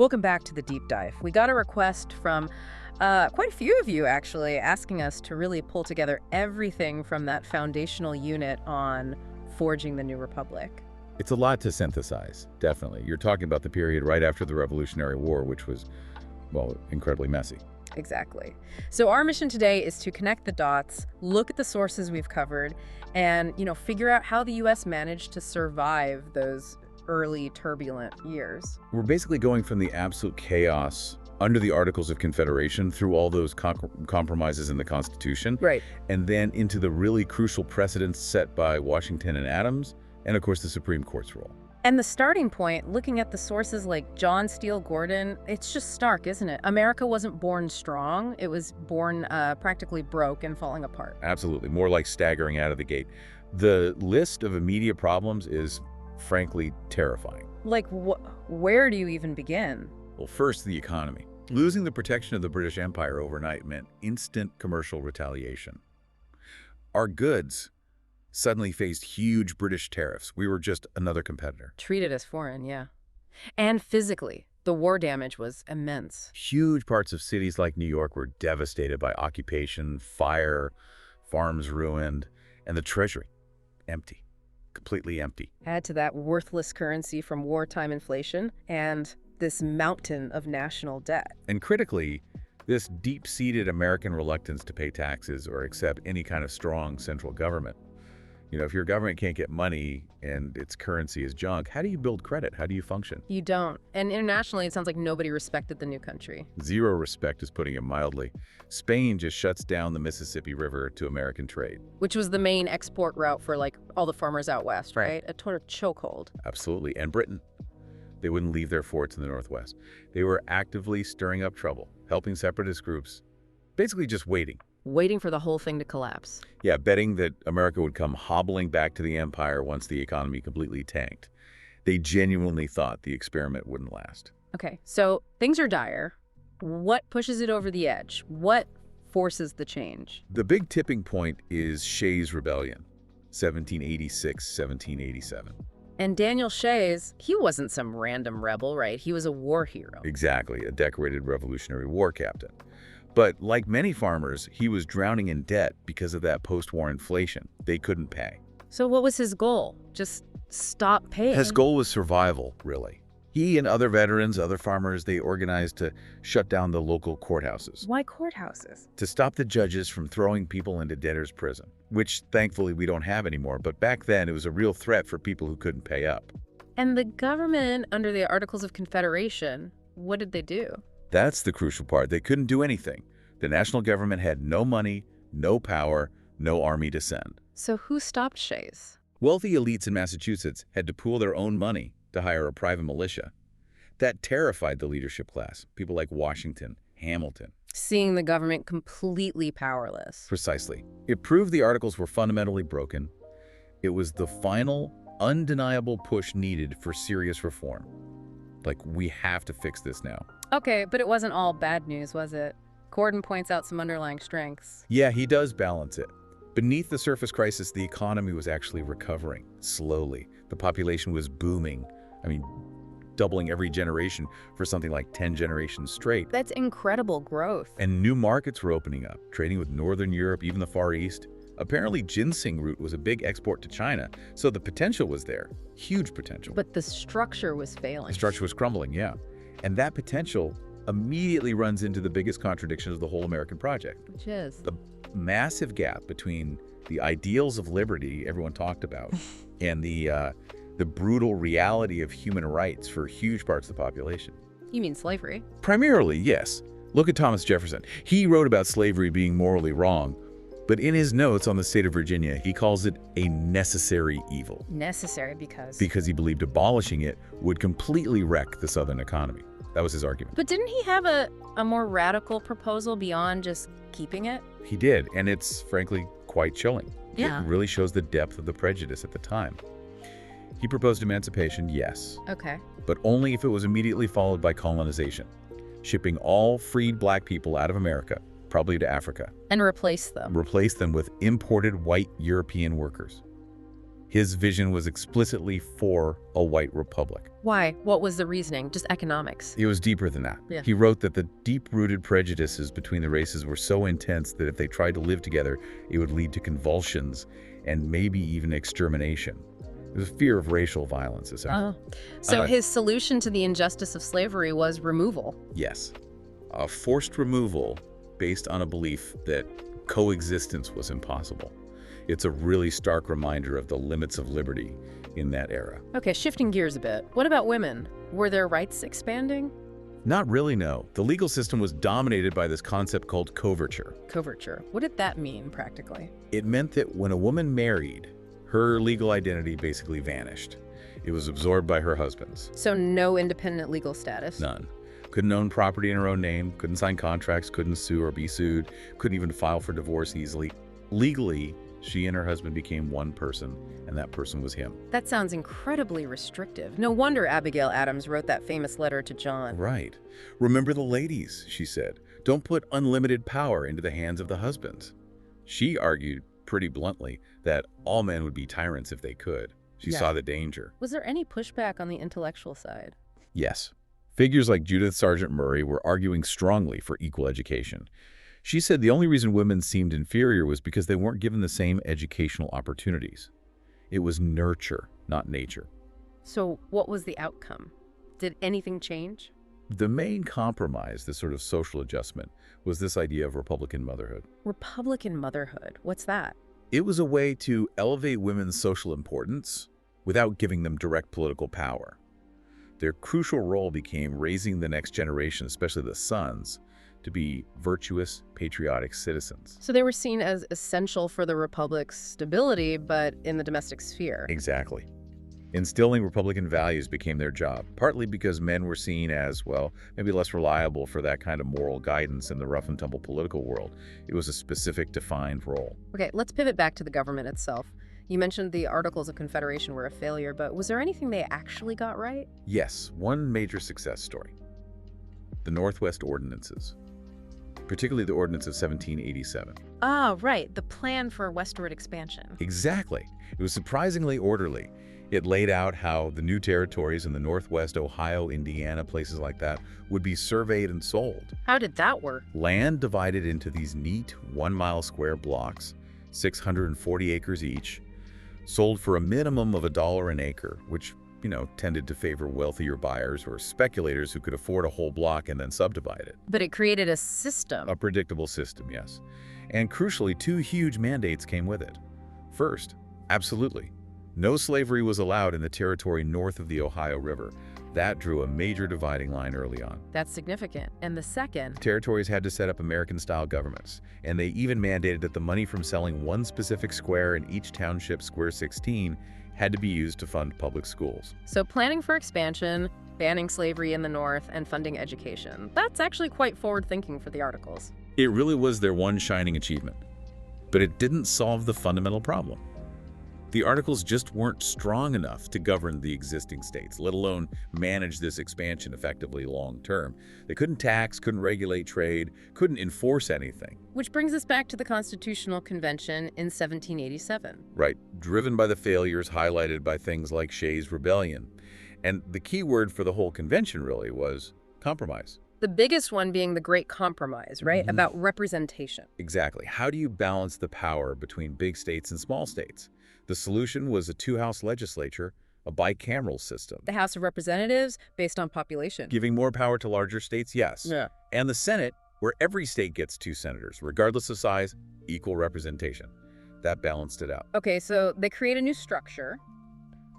Welcome back to the deep dive. We got a request from quite a few of you, actually, asking us to really pull together everything from that foundational unit on forging the new republic. It's a lot to synthesize, definitely. You're talking about the period right after the Revolutionary War, which was, well, incredibly messy. Exactly. So our mission today is to connect the dots, look at the sources we've covered, and, figure out how the U.S. managed to survive those early turbulent years. We're basically going from the absolute chaos under the Articles of Confederation through all those compromises in the Constitution, Right. and then into the really crucial precedents set by Washington and Adams, and of course the Supreme Court's role. And the starting point, looking at the sources like John Steele Gordon, it's just stark, isn't it? America wasn't born strong. It was born practically broke and falling apart. Absolutely, more like staggering out of the gate. The list of immediate problems is, frankly, terrifying. Like, where do you even begin? Well, first, the economy. Losing the protection of the British Empire overnight meant instant commercial retaliation. Our goods suddenly faced huge British tariffs. We were just another competitor. Treated as foreign, yeah. And physically, the war damage was immense. Huge parts of cities like New York were devastated by occupation, fire, farms ruined, and the treasury empty, completely empty. Add to that worthless currency from wartime inflation and this mountain of national debt. And critically, this deep-seated American reluctance to pay taxes or accept any kind of strong central government. If your government can't get money and its currency is junk, how do you build credit? How do you function? You don't. And internationally, it sounds like nobody respected the new country. Zero respect is putting it mildly. Spain just shuts down the Mississippi River to American trade. Which was the main export route for, all the farmers out west, right? A total chokehold. Absolutely. And Britain. They wouldn't leave their forts in the Northwest. They were actively stirring up trouble, helping separatist groups, basically just waiting. Waiting for the whole thing to collapse. Yeah, betting that America would come hobbling back to the empire once the economy completely tanked. They genuinely thought the experiment wouldn't last. Okay, so things are dire. What pushes it over the edge? What forces the change? The big tipping point is Shays' Rebellion, 1786, 1787. And Daniel Shays, he wasn't some random rebel, right? He was a war hero. Exactly, a decorated Revolutionary War captain. But like many farmers, he was drowning in debt because of that post-war inflation. They couldn't pay. So what was his goal? Just stop paying? His goal was survival, really. He and other veterans, other farmers, they organized to shut down the local courthouses. Why courthouses? To stop the judges from throwing people into debtor's prison, which thankfully we don't have anymore. But back then, it was a real threat for people who couldn't pay up. And the government, under the Articles of Confederation, what did they do? That's the crucial part. They couldn't do anything. The national government had no money, no power, no army to send. So who stopped Shays? Wealthy elites in Massachusetts had to pool their own money to hire a private militia. That terrified the leadership class, people like Washington, Hamilton. Seeing the government completely powerless. Precisely. It proved the Articles were fundamentally broken. It was the final, undeniable push needed for serious reform. We have to fix this now. Okay, but it wasn't all bad news, was it? Gordon points out some underlying strengths. Yeah, he does balance it. Beneath the surface crisis, the economy was actually recovering, slowly. The population was booming. Doubling every generation for something like 10 generations straight. That's incredible growth. And new markets were opening up, trading with Northern Europe, even the Far East. Apparently, ginseng root was a big export to China, so the potential was there. Huge potential. But the structure was failing. The structure was crumbling, yeah. And that potential immediately runs into the biggest contradiction of the whole American project. Which is? The massive gap between the ideals of liberty everyone talked about and the brutal reality of human rights for huge parts of the population. You mean slavery? Primarily, yes. Look at Thomas Jefferson. He wrote about slavery being morally wrong, but in his notes on the state of Virginia, he calls it a necessary evil. Necessary because? Because he believed abolishing it would completely wreck the Southern economy. That was his argument. But didn't he have a more radical proposal beyond just keeping it? He did, and it's frankly quite chilling. Yeah. It really shows the depth of the prejudice at the time. He proposed emancipation, yes. Okay. But only if it was immediately followed by colonization, shipping all freed black people out of America, probably to Africa. And replace them. Replace them with imported white European workers. His vision was explicitly for a white republic. Why? What was the reasoning? Just economics. It was deeper than that. Yeah. He wrote that the deep-rooted prejudices between the races were so intense that if they tried to live together, it would lead to convulsions and maybe even extermination. It was fear of racial violence, essentially. So his solution to the injustice of slavery was removal. Yes. A forced removal based on a belief that coexistence was impossible. It's a really stark reminder of the limits of liberty in that era. Okay, shifting gears a bit. What about women? Were their rights expanding? Not really, no. The legal system was dominated by this concept called coverture. Coverture. What did that mean, practically? It meant that when a woman married, her legal identity basically vanished. It was absorbed by her husband's. So no independent legal status? None. Couldn't own property in her own name, couldn't sign contracts, couldn't sue or be sued, couldn't even file for divorce easily. Legally, she and her husband became one person, and that person was him. That sounds incredibly restrictive. No wonder Abigail Adams wrote that famous letter to John. Right. Remember the ladies, she said. Don't put unlimited power into the hands of the husbands. She argued, pretty bluntly, that all men would be tyrants if they could. She saw the danger. Was there any pushback on the intellectual side? Yes. Figures like Judith Sargent Murray were arguing strongly for equal education. She said the only reason women seemed inferior was because they weren't given the same educational opportunities. It was nurture, not nature. So what was the outcome? Did anything change? The main compromise, this sort of social adjustment, was this idea of Republican motherhood. Republican motherhood. What's that? It was a way to elevate women's social importance without giving them direct political power. Their crucial role became raising the next generation, especially the sons, to be virtuous, patriotic citizens. So they were seen as essential for the Republic's stability, but in the domestic sphere. Exactly. Instilling Republican values became their job, partly because men were seen as, well, maybe less reliable for that kind of moral guidance in the rough-and-tumble political world. It was a specific, defined role. Okay, let's pivot back to the government itself. You mentioned the Articles of Confederation were a failure, but was there anything they actually got right? Yes, one major success story. The Northwest Ordinances, particularly the Ordinance of 1787. Ah, right, the plan for westward expansion. Exactly. It was surprisingly orderly. It laid out how the new territories in the Northwest, Ohio, Indiana, places like that, would be surveyed and sold. How did that work? Land divided into these neat 1-mile square blocks, 640 acres each, sold for a minimum of $1 an acre, which, tended to favor wealthier buyers or speculators who could afford a whole block and then subdivide it. But it created a system. A predictable system, yes. And crucially, 2 huge mandates came with it. First, absolutely, no slavery was allowed in the territory north of the Ohio River. That drew a major dividing line early on. That's significant. And the second? Territories had to set up American-style governments, and they even mandated that the money from selling one specific square in each township, Square 16, had to be used to fund public schools. So planning for expansion, banning slavery in the North, and funding education. That's actually quite forward-thinking for the Articles. It really was their one shining achievement. But it didn't solve the fundamental problem. The Articles just weren't strong enough to govern the existing states, let alone manage this expansion effectively long-term. They couldn't tax, couldn't regulate trade, couldn't enforce anything. Which brings us back to the Constitutional Convention in 1787. Right, driven by the failures highlighted by things like Shays' Rebellion. And the key word for the whole convention really was compromise. The biggest one being the Great Compromise, right? About representation. Exactly. How do you balance the power between big states and small states? The solution was a 2-house legislature, a bicameral system. The House of Representatives based on population. Giving more power to larger states, yes. Yeah. And the Senate, where every state gets 2 senators, regardless of size, equal representation. That balanced it out. Okay, so they create a new structure,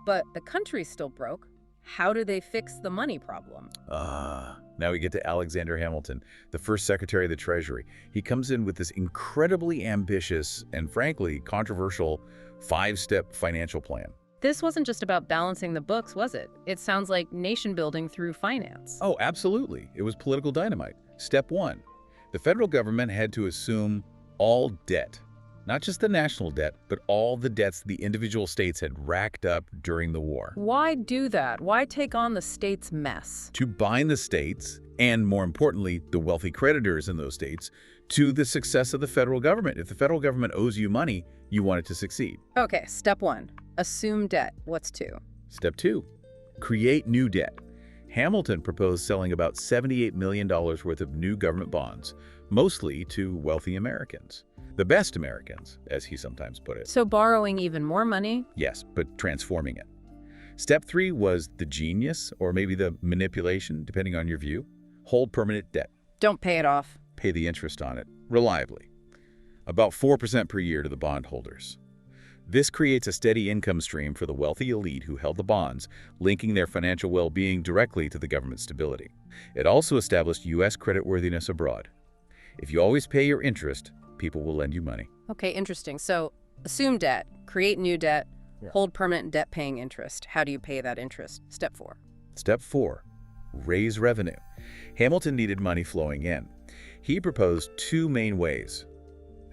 but the country's still broke. How do they fix the money problem? Now we get to Alexander Hamilton, the first Secretary of the Treasury. He comes in with this incredibly ambitious and frankly controversial 5-step financial plan. This wasn't just about balancing the books, was it? It sounds like nation building through finance. Oh, absolutely. It was political dynamite. Step 1, the federal government had to assume all debt. Not just the national debt, but all the debts the individual states had racked up during the war. Why do that? Why take on the state's mess? To bind the states and more importantly, the wealthy creditors in those states, to the success of the federal government. If the federal government owes you money, you want it to succeed. Okay, step 1, assume debt. What's 2? Step 2, create new debt. Hamilton proposed selling about $78 million worth of new government bonds, mostly to wealthy Americans. The best Americans, as he sometimes put it. So borrowing even more money? Yes, but transforming it. Step 3 was the genius, or maybe the manipulation, depending on your view. Hold permanent debt. Don't pay it off. Pay the interest on it, reliably. About 4% per year to the bondholders. This creates a steady income stream for the wealthy elite who held the bonds, linking their financial well-being directly to the government's stability. It also established U.S. creditworthiness abroad. If you always pay your interest, people will lend you money. Okay, interesting. So assume debt, create new debt, hold permanent debt-paying interest. How do you pay that interest? Step 4. Step 4, raise revenue. Hamilton needed money flowing in. He proposed 2 main ways.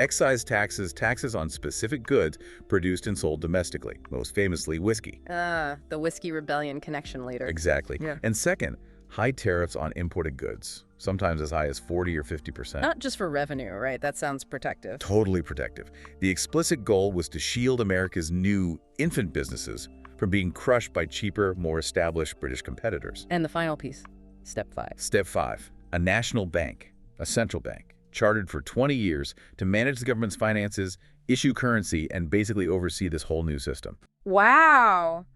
Excise taxes, taxes on specific goods produced and sold domestically, most famously whiskey. The Whiskey Rebellion connection later. Exactly. Yeah. And second, high tariffs on imported goods, sometimes as high as 40 or 50%. Not just for revenue, right? That sounds protective. Totally protective. The explicit goal was to shield America's new infant businesses from being crushed by cheaper, more established British competitors. And the final piece, step 5. Step 5, a national bank, a central bank, chartered for 20 years to manage the government's finances, issue currency, and basically oversee this whole new system. Wow.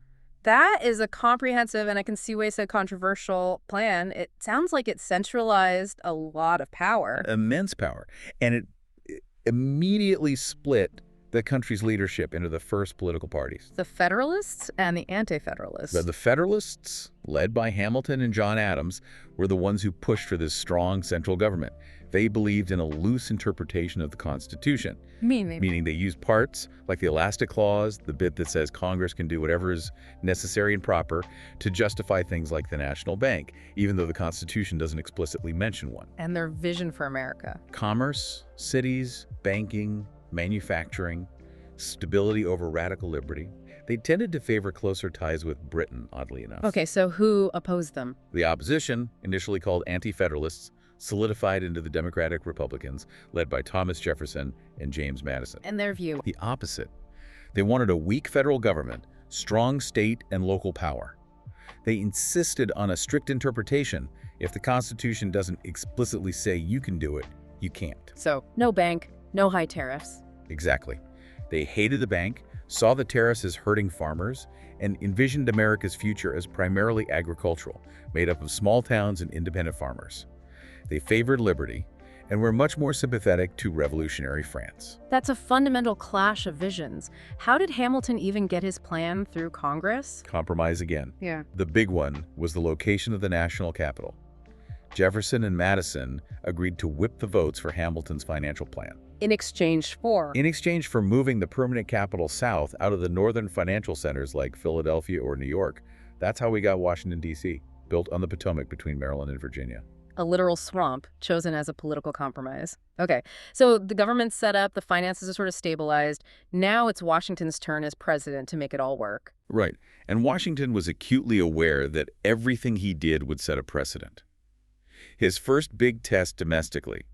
That is a comprehensive, and I can see why it's a controversial plan. It sounds like it centralized a lot of power. Immense power. And it immediately split the country's leadership into the first political parties. The Federalists and the Anti-Federalists. The Federalists, led by Hamilton and John Adams, were the ones who pushed for this strong central government. They believed in a loose interpretation of the Constitution, meaning they used parts like the elastic clause, the bit that says Congress can do whatever is necessary and proper, to justify things like the national bank, even though the Constitution doesn't explicitly mention one. And their vision for America. Commerce, cities, banking, manufacturing, stability over radical liberty. They tended to favor closer ties with Britain, oddly enough. Okay, so who opposed them? The opposition, initially called Anti-Federalists, solidified into the Democratic Republicans, led by Thomas Jefferson and James Madison. And their view? The opposite. They wanted a weak federal government, strong state and local power. They insisted on a strict interpretation. If the Constitution doesn't explicitly say you can do it, you can't. So, no bank, no high tariffs. Exactly. They hated the bank, saw the tariffs as hurting farmers, and envisioned America's future as primarily agricultural, made up of small towns and independent farmers. They favored liberty and were much more sympathetic to revolutionary France. That's a fundamental clash of visions. How did Hamilton even get his plan through Congress? Compromise again. Yeah. The big one was the location of the national capital. Jefferson and Madison agreed to whip the votes for Hamilton's financial plan. In exchange for? In exchange for moving the permanent capital south out of the northern financial centers like Philadelphia or New York. That's how we got Washington, D.C., built on the Potomac between Maryland and Virginia. A literal swamp chosen as a political compromise. Okay, so the government's set up, the finances are sort of stabilized. Now it's Washington's turn as president to make it all work. Right. And Washington was acutely aware that everything he did would set a precedent. His first big test domestically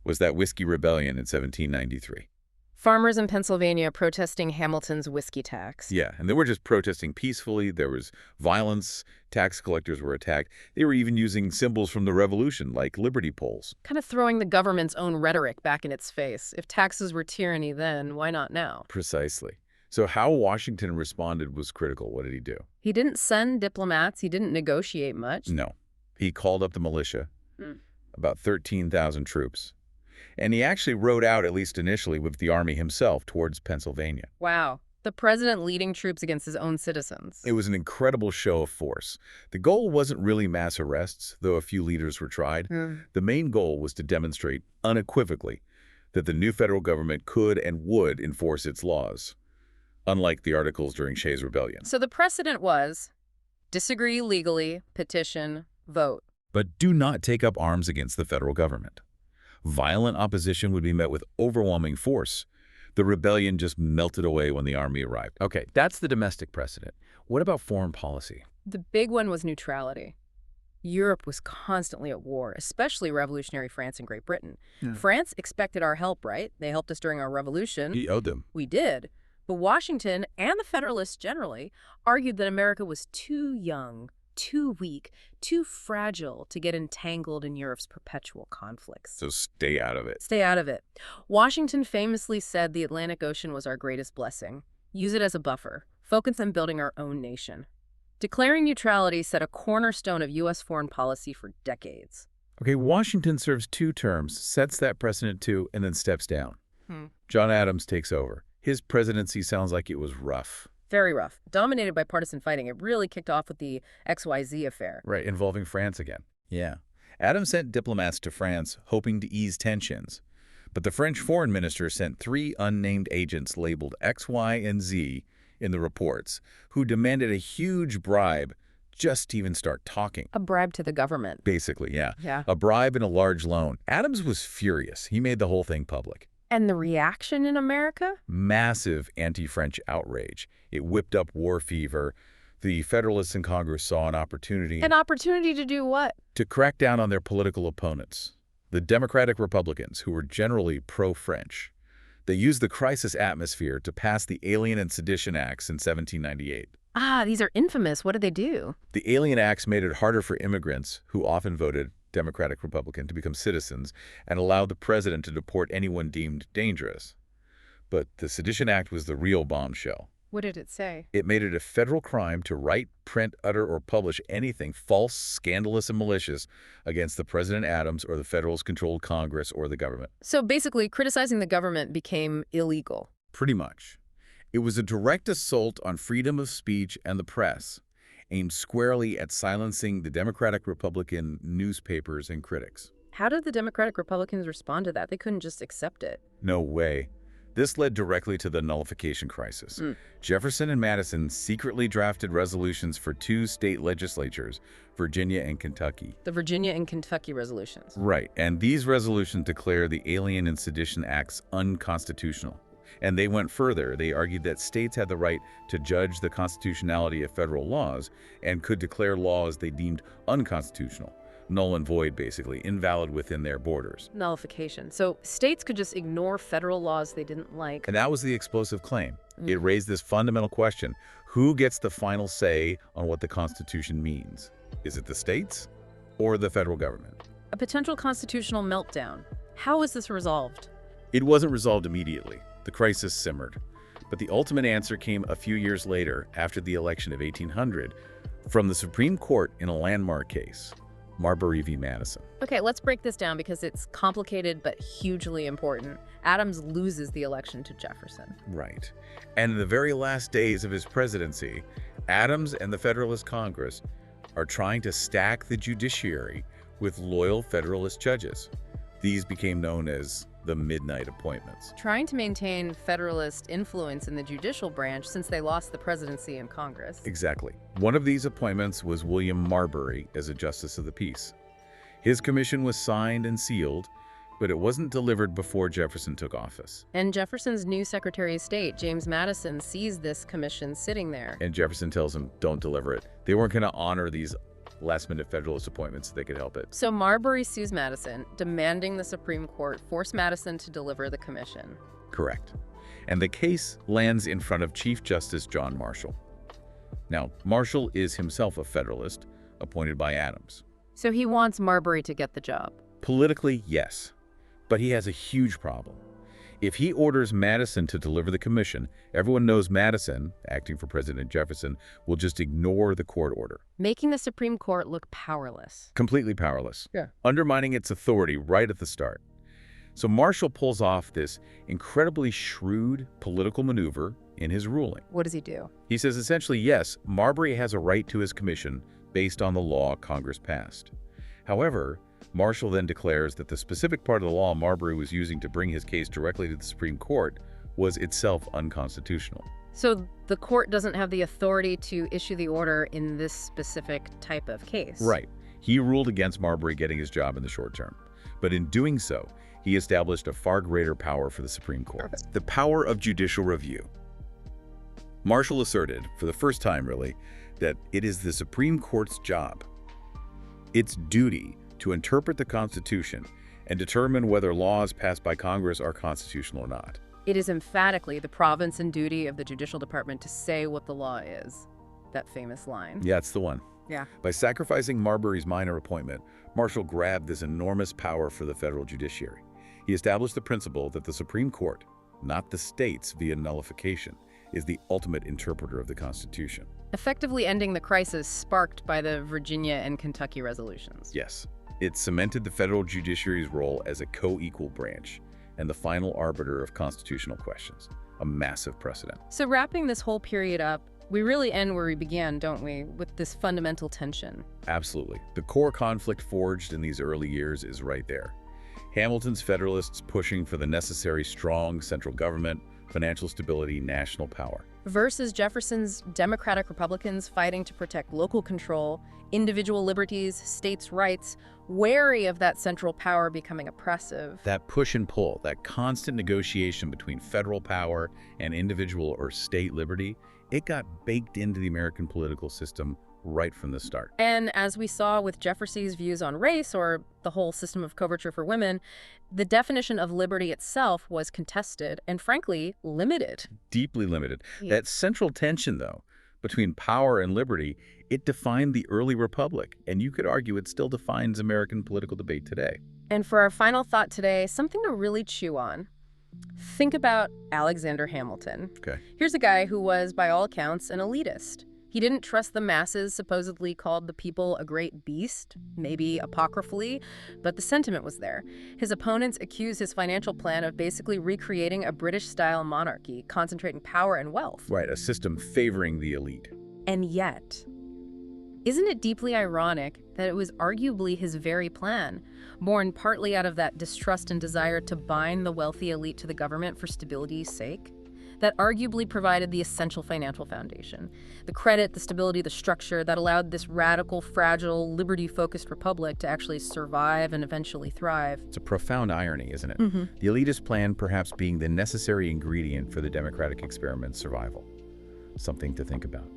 was that Whiskey Rebellion in 1793. Farmers in Pennsylvania protesting Hamilton's whiskey tax. Yeah, and they were just protesting peacefully. There was violence. Tax collectors were attacked. They were even using symbols from the Revolution, like liberty poles. Kind of throwing the government's own rhetoric back in its face. If taxes were tyranny then, why not now? Precisely. So how Washington responded was critical. What did he do? He didn't send diplomats. He didn't negotiate much. No. He called up the militia, about 13,000 troops. And he actually rode out, at least initially, with the army himself towards Pennsylvania. Wow. The president leading troops against his own citizens. It was an incredible show of force. The goal wasn't really mass arrests, though a few leaders were tried. The main goal was to demonstrate unequivocally that the new federal government could and would enforce its laws, unlike the articles during Shays' Rebellion. So the precedent was disagree legally, petition, vote. But do not take up arms against the federal government. Violent opposition would be met with overwhelming force. The rebellion just melted away when the army arrived. Okay, that's the domestic precedent. What about foreign policy? The big one was neutrality. Europe was constantly at war, especially revolutionary France and Great Britain. Yeah. France expected our help, right? They helped us during our revolution. He owed them. We did. But Washington and the Federalists generally argued that America was too young, too weak, too fragile to get entangled in Europe's perpetual conflicts. So stay out of it. Stay out of it. Washington famously said the Atlantic Ocean was our greatest blessing. Use it as a buffer. Focus on building our own nation. Declaring neutrality set a cornerstone of U.S. foreign policy for decades. Okay, Washington serves 2 terms, sets that precedent too, and then steps down. Hmm. John Adams takes over. His presidency sounds like it was rough. Very rough. Dominated by partisan fighting. It really kicked off with the XYZ affair. Right, involving France again. Yeah. Adams sent diplomats to France hoping to ease tensions. But the French foreign minister sent 3 unnamed agents labeled X, Y, and Z in the reports, who demanded a huge bribe just to even start talking. A bribe to the government. Basically, yeah. Yeah. A bribe and a large loan. Adams was furious. He made the whole thing public. And the reaction in America? Massive anti-French outrage. It whipped up war fever. The Federalists in Congress saw an opportunity. An opportunity to do what? To crack down on their political opponents, the Democratic Republicans, who were generally pro-French. They used the crisis atmosphere to pass the Alien and Sedition Acts in 1798. Ah, these are infamous. What did they do? The Alien Acts made it harder for immigrants, who often voted Democratic Republican, to become citizens and allowed the president to deport anyone deemed dangerous. But the Sedition Act was the real bombshell. What did it say? It made it a federal crime to write, print, utter, or publish anything false, scandalous, and malicious against the President Adams or the Federalist-controlled Congress or the government. So basically, criticizing the government became illegal. Pretty much. It was a direct assault on freedom of speech and the press, aimed squarely at silencing the Democratic Republican newspapers and critics. How did the Democratic Republicans respond to that? They couldn't just accept it. No way. This led directly to the nullification crisis. Jefferson and Madison secretly drafted resolutions for 2 state legislatures, Virginia and Kentucky. The Virginia and Kentucky resolutions. Right, and these resolutions declare the Alien and Sedition Acts unconstitutional. And they went further. They argued that states had the right to judge the constitutionality of federal laws and could declare laws they deemed unconstitutional. Null and void, basically, invalid within their borders. Nullification. So states could just ignore federal laws they didn't like. And that was the explosive claim. It raised this fundamental question: who gets the final say on what the Constitution means? Is it the states or the federal government? A potential constitutional meltdown. How was this resolved? It wasn't resolved immediately. The crisis simmered. But the ultimate answer came a few years later, after the election of 1800, from the Supreme Court in a landmark case, Marbury v. Madison. Okay, let's break this down because it's complicated but hugely important. Adams loses the election to Jefferson. Right. And in the very last days of his presidency, Adams and the Federalist Congress are trying to stack the judiciary with loyal Federalist judges. These became known as the midnight appointments. Trying to maintain Federalist influence in the judicial branch since they lost the presidency in Congress. Exactly. One of these appointments was William Marbury as a Justice of the Peace. His commission was signed and sealed, but it wasn't delivered before Jefferson took office. And Jefferson's new Secretary of State, James Madison, sees this commission sitting there. And Jefferson tells him, don't deliver it. They weren't going to honor these last-minute Federalist appointments if they could help it. So Marbury sues Madison, demanding the Supreme Court force Madison to deliver the commission. Correct. And the case lands in front of Chief Justice John Marshall. Now, Marshall is himself a Federalist, appointed by Adams. So he wants Marbury to get the job. Politically, yes. But he has a huge problem. If he orders Madison to deliver the commission, everyone knows Madison, acting for President Jefferson, will just ignore the court order. Making the Supreme Court look powerless. Completely powerless. Yeah. Undermining its authority right at the start. So Marshall pulls off this incredibly shrewd political maneuver in his ruling. What does he do? He says essentially, yes, Marbury has a right to his commission based on the law Congress passed. However, Marshall then declares that the specific part of the law Marbury was using to bring his case directly to the Supreme Court was itself unconstitutional. So the court doesn't have the authority to issue the order in this specific type of case. Right. He ruled against Marbury getting his job in the short term. But in doing so, he established a far greater power for the Supreme Court. The power of judicial review. Marshall asserted, for the first time really, that it is the Supreme Court's job. its duty to interpret the Constitution and determine whether laws passed by Congress are constitutional or not. It is emphatically the province and duty of the Judicial Department to say what the law is. That famous line. Yeah, it's the one. Yeah. By sacrificing Marbury's minor appointment, Marshall grabbed this enormous power for the federal judiciary. He established the principle that the Supreme Court, not the states via nullification, is the ultimate interpreter of the Constitution. Effectively ending the crisis sparked by the Virginia and Kentucky resolutions. Yes, it cemented the federal judiciary's role as a co-equal branch and the final arbiter of constitutional questions, a massive precedent. So wrapping this whole period up, we really end where we began, don't we, with this fundamental tension. Absolutely. The core conflict forged in these early years is right there. Hamilton's Federalists pushing for the necessary strong central government, financial stability, national power. Versus Jefferson's Democratic Republicans fighting to protect local control, individual liberties, states' rights, wary of that central power becoming oppressive. That push and pull, that constant negotiation between federal power and individual or state liberty, it got baked into the American political system right from the start. And as we saw with Jefferson's views on race or the whole system of coverture for women, the definition of liberty itself was contested and, frankly, limited. Deeply limited. Yeah. That central tension, though, between power and liberty, it defined the early republic, and you could argue it still defines American political debate today. And for our final thought today, something to really chew on. Think about Alexander Hamilton. Okay. Here's a guy who was, by all accounts, an elitist. He didn't trust the masses, supposedly called the people a great beast, maybe apocryphally, but the sentiment was there. His opponents accused his financial plan of basically recreating a British-style monarchy, concentrating power and wealth. Right, a system favoring the elite. And yet, isn't it deeply ironic that it was arguably his very plan, born partly out of that distrust and desire to bind the wealthy elite to the government for stability's sake, that arguably provided the essential financial foundation, the credit, the stability, the structure that allowed this radical, fragile, liberty-focused republic to actually survive and eventually thrive? It's a profound irony, isn't it? Mm-hmm. The elitist plan perhaps being the necessary ingredient for the democratic experiment's survival. Something to think about.